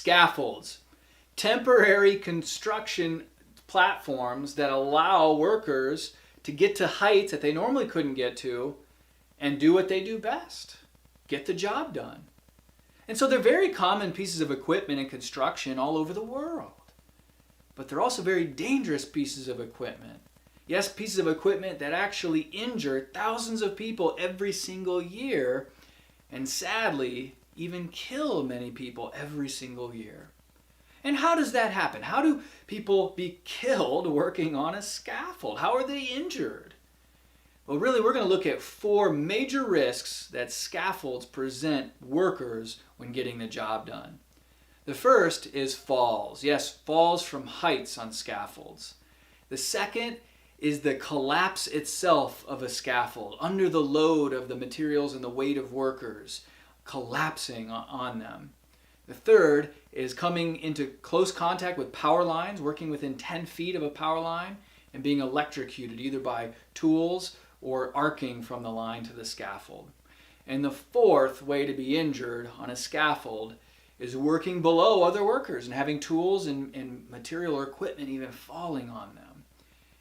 Scaffolds, temporary construction platforms that allow workers to get to heights that they normally couldn't get to and do what they do best, get the job done. And so they're very common pieces of equipment in construction all over the world. But they're also very dangerous pieces of equipment. Yes, pieces of equipment that actually injure thousands of people every single year, and sadly, even kill many people every single year. And how does that happen? How do people be killed working on a scaffold? How are they injured? Well, really, we're going to look at 4 major risks that scaffolds present workers when getting the job done. The first is falls. Yes, falls from heights on scaffolds. The second is the collapse itself of a scaffold under the load of the materials and the weight of workers collapsing on them. The third is coming into close contact with power lines, working within 10 feet of a power line and being electrocuted either by tools or arcing from the line to the scaffold. And the fourth way to be injured on a scaffold is working below other workers and having tools and material or equipment even falling on them.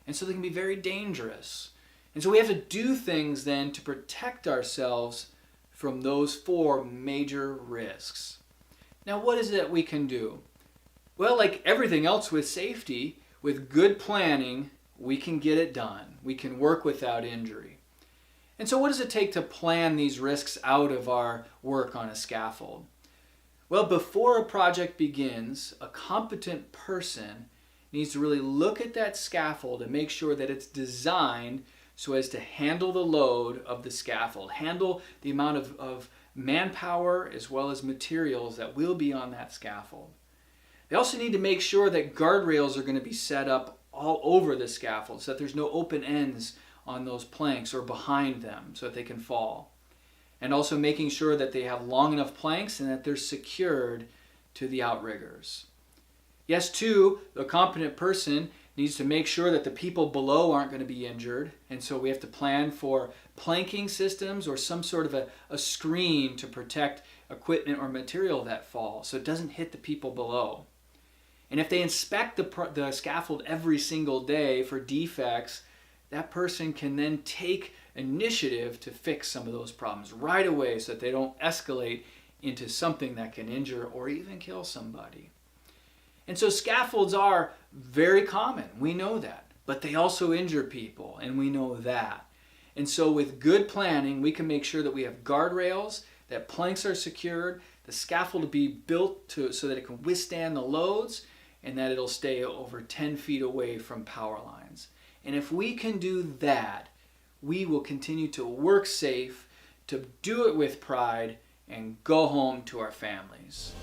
And so they can be very dangerous. And so we have to do things then to protect ourselves from those 4 major risks. Now, what is it that we can do? Well, like everything else with safety, with good planning, we can get it done. We can work without injury. And so what does it take to plan these risks out of our work on a scaffold? Well, before a project begins, a competent person needs to really look at that scaffold and make sure that it's designed so as to handle the load of the scaffold, handle the amount of manpower as well as materials that will be on that scaffold. They also need to make sure that guardrails are going to be set up all over the scaffold so that there's no open ends on those planks or behind them so that they can fall. And also making sure that they have long enough planks and that they're secured to the outriggers. Yes, too, the competent person needs to make sure that the people below aren't going to be injured. And so we have to plan for planking systems or some sort of a screen to protect equipment or material that falls so it doesn't hit the people below. And if they inspect the scaffold every single day for defects, that person can then take initiative to fix some of those problems right away so that they don't escalate into something that can injure or even kill somebody. And so scaffolds are very common, we know that, but they also injure people, and we know that. And so with good planning, we can make sure that we have guardrails, that planks are secured, the scaffold will be built so that it can withstand the loads, and that it'll stay over 10 feet away from power lines. And if we can do that, we will continue to work safe, to do it with pride, and go home to our families.